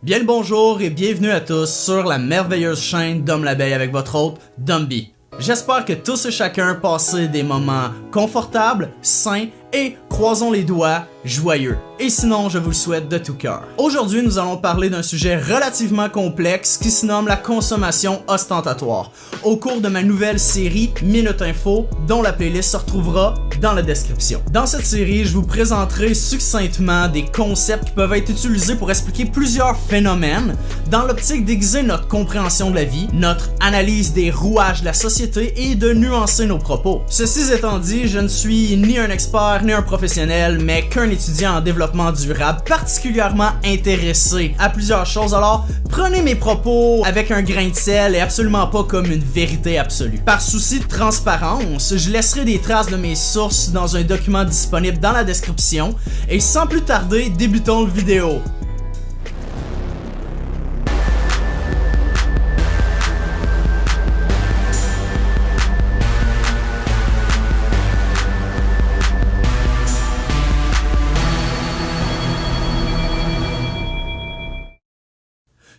Bien le bonjour et bienvenue à tous sur la merveilleuse chaîne Dom l'Abeille avec votre hôte, Dumby. J'espère que tous et chacun passez des moments confortables, sains et, croisons les doigts, joyeux. Et sinon, je vous le souhaite de tout cœur. Aujourd'hui, nous allons parler d'un sujet relativement complexe qui se nomme la consommation ostentatoire, au cours de ma nouvelle série Minute Info, dont la playlist se retrouvera dans la description. Dans cette série, je vous présenterai succinctement des concepts qui peuvent être utilisés pour expliquer plusieurs phénomènes dans l'optique d'aiguiser notre compréhension de la vie, notre analyse des rouages de la société et de nuancer nos propos. Ceci étant dit, je ne suis ni un expert ni un professionnel, mais qu'un étudiant en développement durable particulièrement intéressé à plusieurs choses, alors prenez mes propos avec un grain de sel et absolument pas comme une vérité absolue. Par souci de transparence, je laisserai des traces de mes sources dans un document disponible dans la description, et sans plus tarder, débutons le vidéo.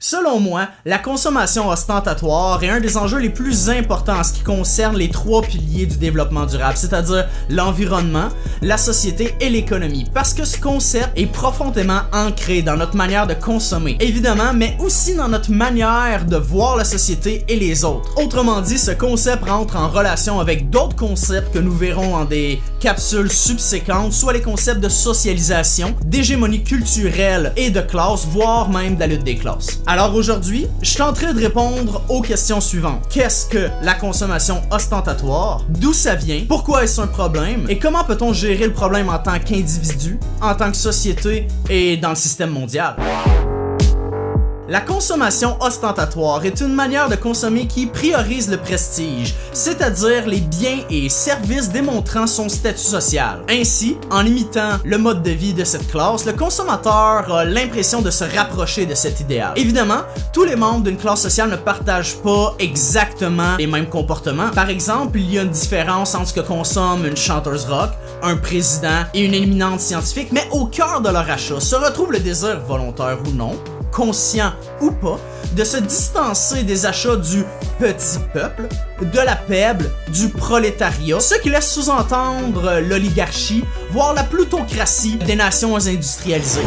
Selon moi, la consommation ostentatoire est un des enjeux les plus importants en ce qui concerne les trois piliers du développement durable, c'est-à-dire l'environnement, la société et l'économie, parce que ce concept est profondément ancré dans notre manière de consommer, évidemment, mais aussi dans notre manière de voir la société et les autres. Autrement dit, ce concept rentre en relation avec d'autres concepts que nous verrons dans des capsules subséquentes, soit les concepts de socialisation, d'hégémonie culturelle et de classe, voire même de la lutte des classes. Alors aujourd'hui, je tenterai de répondre aux questions suivantes. Qu'est-ce que la consommation ostentatoire? D'où ça vient? Pourquoi est-ce un problème? Et comment peut-on gérer le problème en tant qu'individu, en tant que société et dans le système mondial? La consommation ostentatoire est une manière de consommer qui priorise le prestige, c'est-à-dire les biens et services démontrant son statut social. Ainsi, en imitant le mode de vie de cette classe, le consommateur a l'impression de se rapprocher de cet idéal. Évidemment, tous les membres d'une classe sociale ne partagent pas exactement les mêmes comportements. Par exemple, il y a une différence entre ce que consomme une chanteuse rock, un président et une éminente scientifique, mais au cœur de leur achat se retrouve le désir, volontaire ou non, conscient ou pas, de se distancer des achats du petit peuple, de la plèbe, du prolétariat, ce qui laisse sous-entendre l'oligarchie, voire la plutocratie des nations industrialisées.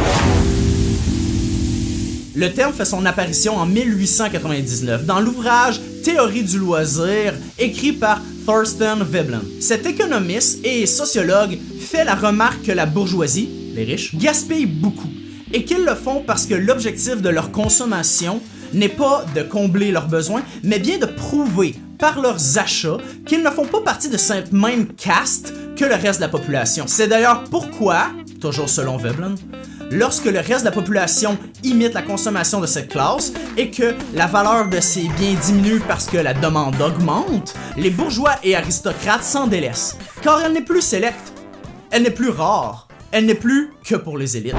Le terme fait son apparition en 1899 dans l'ouvrage Théorie du loisir, écrit par Thorstein Veblen. Cet économiste et sociologue fait la remarque que la bourgeoisie, les riches, gaspillent beaucoup, et qu'ils le font parce que l'objectif de leur consommation n'est pas de combler leurs besoins, mais bien de prouver par leurs achats qu'ils ne font pas partie de cette même caste que le reste de la population. C'est d'ailleurs pourquoi, toujours selon Veblen, lorsque le reste de la population imite la consommation de cette classe et que la valeur de ces biens diminue parce que la demande augmente, les bourgeois et aristocrates s'en délaissent, car elle n'est plus sélecte, elle n'est plus rare, elle n'est plus que pour les élites.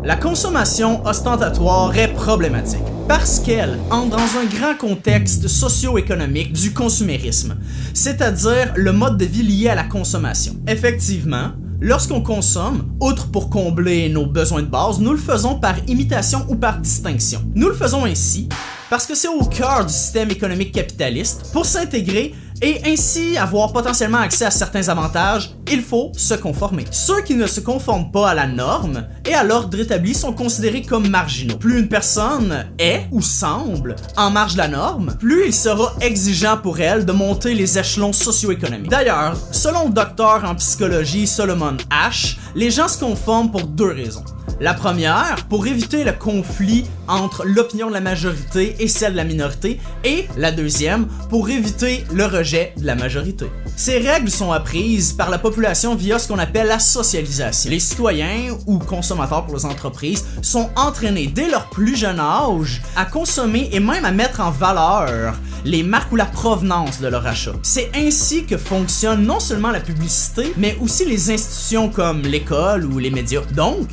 La consommation ostentatoire est problématique parce qu'elle entre dans un grand contexte socio-économique du consumérisme, c'est-à-dire le mode de vie lié à la consommation. Effectivement, lorsqu'on consomme, outre pour combler nos besoins de base, nous le faisons par imitation ou par distinction. Nous le faisons ainsi parce que c'est au cœur du système économique capitaliste. Pour s'intégrer et ainsi avoir potentiellement accès à certains avantages, il faut se conformer. Ceux qui ne se conforment pas à la norme et à l'ordre établi sont considérés comme marginaux. Plus une personne est ou semble en marge de la norme, plus il sera exigeant pour elle de monter les échelons socio-économiques. D'ailleurs, selon le docteur en psychologie Solomon Asch, les gens se conforment pour deux raisons. La première, pour éviter le conflit entre l'opinion de la majorité et celle de la minorité, et la deuxième, pour éviter le rejet de la majorité. Ces règles sont apprises par la population via ce qu'on appelle la socialisation. Les citoyens, ou consommateurs pour les entreprises, sont entraînés dès leur plus jeune âge à consommer et même à mettre en valeur les marques ou la provenance de leur achat. C'est ainsi que fonctionne non seulement la publicité, mais aussi les institutions comme l'école ou les médias. Donc,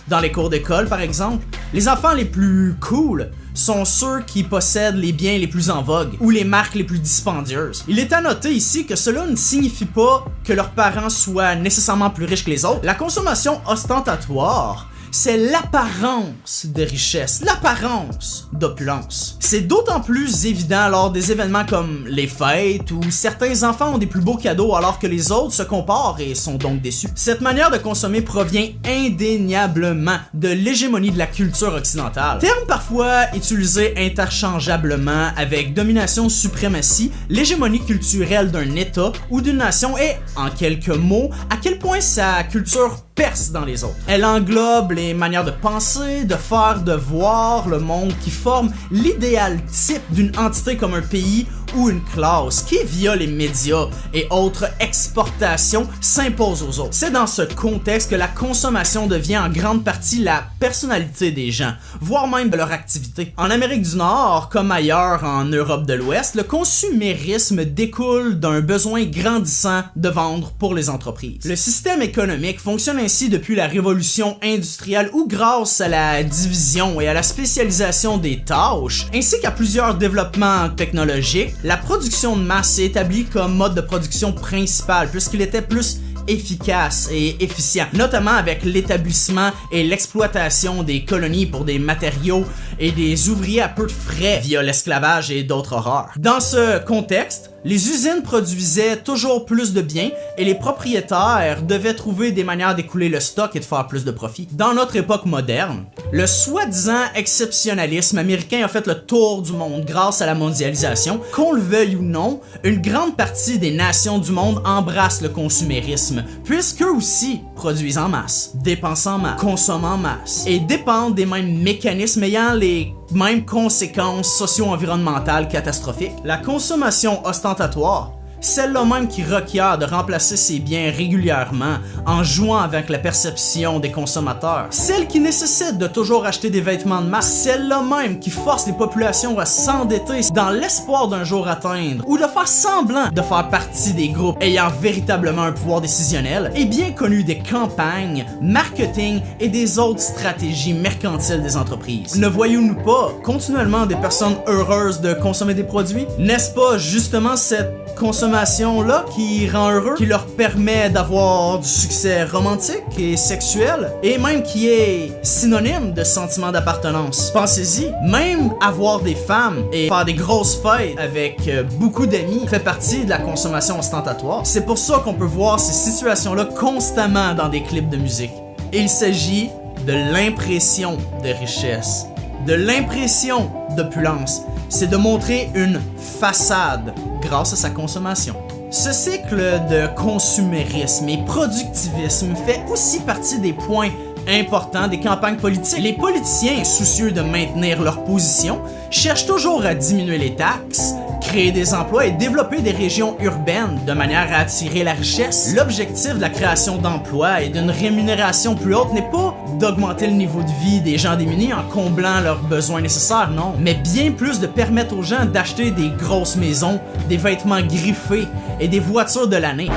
dans les cours d'école, par exemple, les enfants les plus cool sont ceux qui possèdent les biens les plus en vogue ou les marques les plus dispendieuses. Il est à noter ici que cela ne signifie pas que leurs parents soient nécessairement plus riches que les autres. La consommation ostentatoire c'est l'apparence de richesse, l'apparence d'opulence. C'est d'autant plus évident lors des événements comme les fêtes où certains enfants ont des plus beaux cadeaux alors que les autres se comparent et sont donc déçus. Cette manière de consommer provient indéniablement de l'hégémonie de la culture occidentale. Terme parfois utilisé interchangeablement avec domination, suprématie, l'hégémonie culturelle d'un État ou d'une nation est, en quelques mots, à quel point sa culture perce dans les autres. Elle englobe les manières de penser, de faire, de voir le monde qui forment l'idéal type d'une entité comme un pays ou une classe qui, via les médias et autres exportations, s'impose aux autres. C'est dans ce contexte que la consommation devient en grande partie la personnalité des gens, voire même de leur activité. En Amérique du Nord, comme ailleurs en Europe de l'Ouest, le consumérisme découle d'un besoin grandissant de vendre pour les entreprises. Le système économique fonctionne ainsi depuis la révolution industrielle où, grâce à la division et à la spécialisation des tâches, ainsi qu'à plusieurs développements technologiques, la production de masse s'est établie comme mode de production principal puisqu'il était plus efficace et efficient, notamment avec l'établissement et l'exploitation des colonies pour des matériaux et des ouvriers à peu de frais via l'esclavage et d'autres horreurs. Dans ce contexte, les usines produisaient toujours plus de biens et les propriétaires devaient trouver des manières d'écouler le stock et de faire plus de profit. Dans notre époque moderne, le soi-disant exceptionnalisme américain a fait le tour du monde grâce à la mondialisation. Qu'on le veuille ou non, une grande partie des nations du monde embrassent le consumérisme, puisqu'eux aussi produisent en masse, dépensent en masse, consomment en masse et dépendent des mêmes mécanismes ayant les mêmes conséquences socio-environnementales catastrophiques. La consommation ostentatoire, celle-là même qui requiert de remplacer ses biens régulièrement en jouant avec la perception des consommateurs, celle qui nécessite de toujours acheter des vêtements de masse, celle-là même qui force les populations à s'endetter dans l'espoir d'un jour atteindre ou de faire semblant de faire partie des groupes ayant véritablement un pouvoir décisionnel, est bien connue des campagnes, marketing et des autres stratégies mercantiles des entreprises. Ne voyons-nous pas continuellement des personnes heureuses de consommer des produits? N'est-ce pas justement cette consommation-là qui rend heureux, qui leur permet d'avoir du succès romantique et sexuel, et même qui est synonyme de sentiment d'appartenance? Pensez-y, même avoir des femmes et faire des grosses fêtes avec beaucoup d'amis fait partie de la consommation ostentatoire. C'est pour ça qu'on peut voir ces situations-là constamment dans des clips de musique. Il s'agit de l'impression de richesse, de l'impression d'opulence. C'est de montrer une façade grâce à sa consommation. Ce cycle de consumérisme et productivisme fait aussi partie des points importants des campagnes politiques. Les politiciens, soucieux de maintenir leur position, cherchent toujours à diminuer les taxes, créer des emplois et développer des régions urbaines de manière à attirer la richesse. L'objectif de la création d'emplois et d'une rémunération plus haute n'est pas d'augmenter le niveau de vie des gens démunis en comblant leurs besoins nécessaires, non, mais bien plus de permettre aux gens d'acheter des grosses maisons, des vêtements griffés et des voitures de l'année.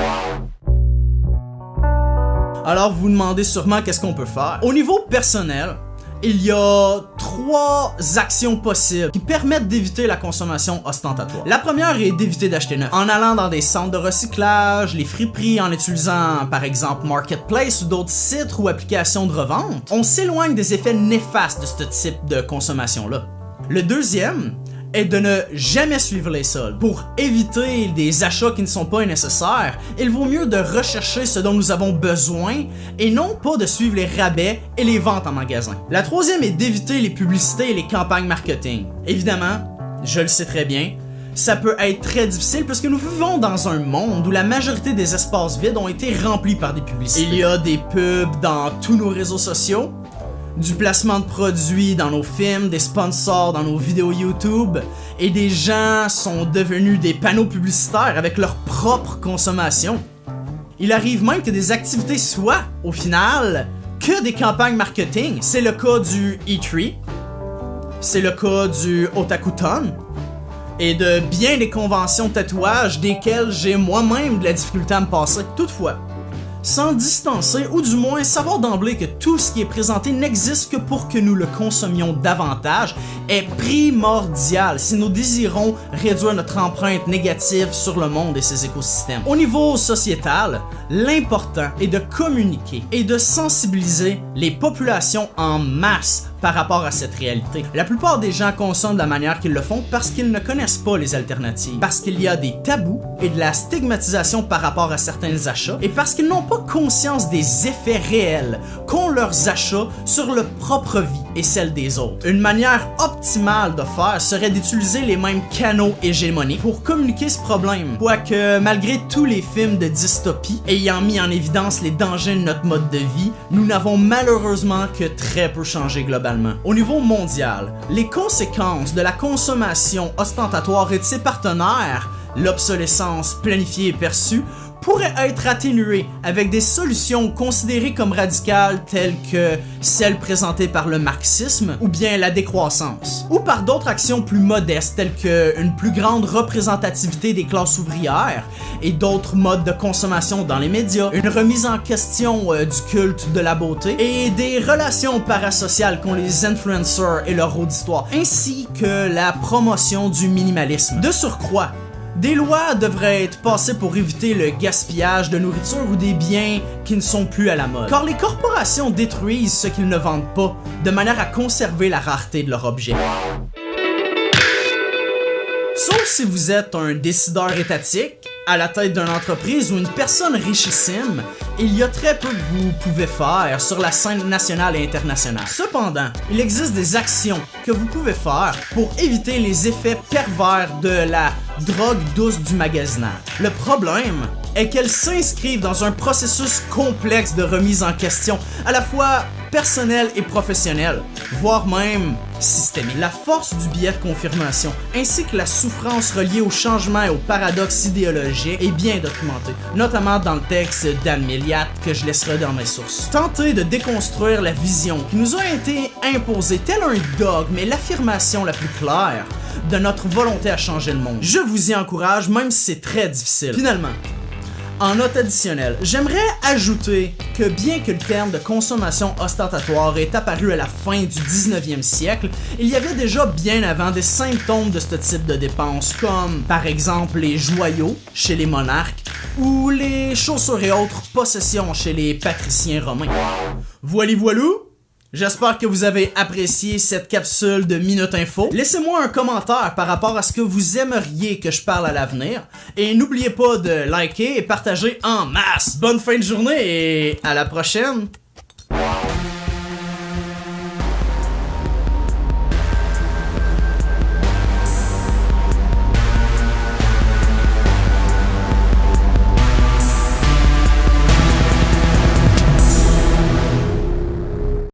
Alors vous vous demandez sûrement qu'est-ce qu'on peut faire. Au niveau personnel, il y a 3 actions possibles qui permettent d'éviter la consommation ostentatoire. La première est d'éviter d'acheter neuf. En allant dans des centres de recyclage, les friperies, en utilisant par exemple Marketplace ou d'autres sites ou applications de revente, on s'éloigne des effets néfastes de ce type de consommation-là. Le deuxième est de ne jamais suivre les soldes. Pour éviter des achats qui ne sont pas nécessaires, il vaut mieux de rechercher ce dont nous avons besoin et non pas de suivre les rabais et les ventes en magasin. La troisième est d'éviter les publicités et les campagnes marketing. Évidemment, je le sais très bien, ça peut être très difficile parce que nous vivons dans un monde où la majorité des espaces vides ont été remplis par des publicités. Il y a des pubs dans tous nos réseaux sociaux, du placement de produits dans nos films, des sponsors dans nos vidéos YouTube, et des gens sont devenus des panneaux publicitaires avec leur propre consommation. Il arrive même que des activités soient, au final, que des campagnes marketing. C'est le cas du E3, c'est le cas du Otakuton, et de bien des conventions de tatouage desquelles j'ai moi-même de la difficulté à me passer. Toutefois, s'en distancer ou du moins savoir d'emblée que tout ce qui est présenté n'existe que pour que nous le consommions davantage est primordial si nous désirons réduire notre empreinte négative sur le monde et ses écosystèmes. Au niveau sociétal, l'important est de communiquer et de sensibiliser les populations en masse par rapport à cette réalité. La plupart des gens consomment de la manière qu'ils le font parce qu'ils ne connaissent pas les alternatives, parce qu'il y a des tabous et de la stigmatisation par rapport à certains achats, et parce qu'ils n'ont pas conscience des effets réels qu'ont leurs achats sur leur propre vie et celle des autres. Une manière optimale de faire serait d'utiliser les mêmes canaux hégémoniques pour communiquer ce problème, quoique malgré tous les films de dystopie ayant mis en évidence les dangers de notre mode de vie, nous n'avons malheureusement que très peu changé globalement. Au niveau mondial, les conséquences de la consommation ostentatoire et de ses partenaires, l'obsolescence planifiée et perçue, pourraient être atténuées avec des solutions considérées comme radicales telles que celles présentées par le marxisme ou bien la décroissance, ou par d'autres actions plus modestes telles que une plus grande représentativité des classes ouvrières et d'autres modes de consommation dans les médias, une remise en question du culte de la beauté et des relations parasociales qu'ont les influencers et leur auditoire, ainsi que la promotion du minimalisme. De surcroît, des lois devraient être passées pour éviter le gaspillage de nourriture ou des biens qui ne sont plus à la mode. Car les corporations détruisent ce qu'ils ne vendent pas, de manière à conserver la rareté de leur objet. Sauf si vous êtes un décideur étatique, à la tête d'une entreprise ou une personne richissime, il y a très peu que vous pouvez faire sur la scène nationale et internationale. Cependant, il existe des actions que vous pouvez faire pour éviter les effets pervers de la drogue douce du magasinage. Le problème est qu'elles s'inscrivent dans un processus complexe de remise en question, à la fois personnel et professionnel, voire même systémique. La force du biais de confirmation, ainsi que la souffrance reliée au changement et au paradoxe idéologique est bien documentée, notamment dans le texte d'Anne Milliat que je laisserai dans mes sources. Tenter de déconstruire la vision qui nous a été imposée tel un dogme est l'affirmation la plus claire de notre volonté à changer le monde. Je vous y encourage, même si c'est très difficile. Finalement, en note additionnelle, j'aimerais ajouter que bien que le terme de consommation ostentatoire est apparu à la fin du 19e siècle, il y avait déjà bien avant des symptômes de ce type de dépenses, comme par exemple les joyaux chez les monarques ou les chaussures et autres possessions chez les patriciens romains. Voilou! J'espère que vous avez apprécié cette capsule de Minute Info. Laissez-moi un commentaire par rapport à ce que vous aimeriez que je parle à l'avenir. Et n'oubliez pas de liker et partager en masse. Bonne fin de journée et à la prochaine!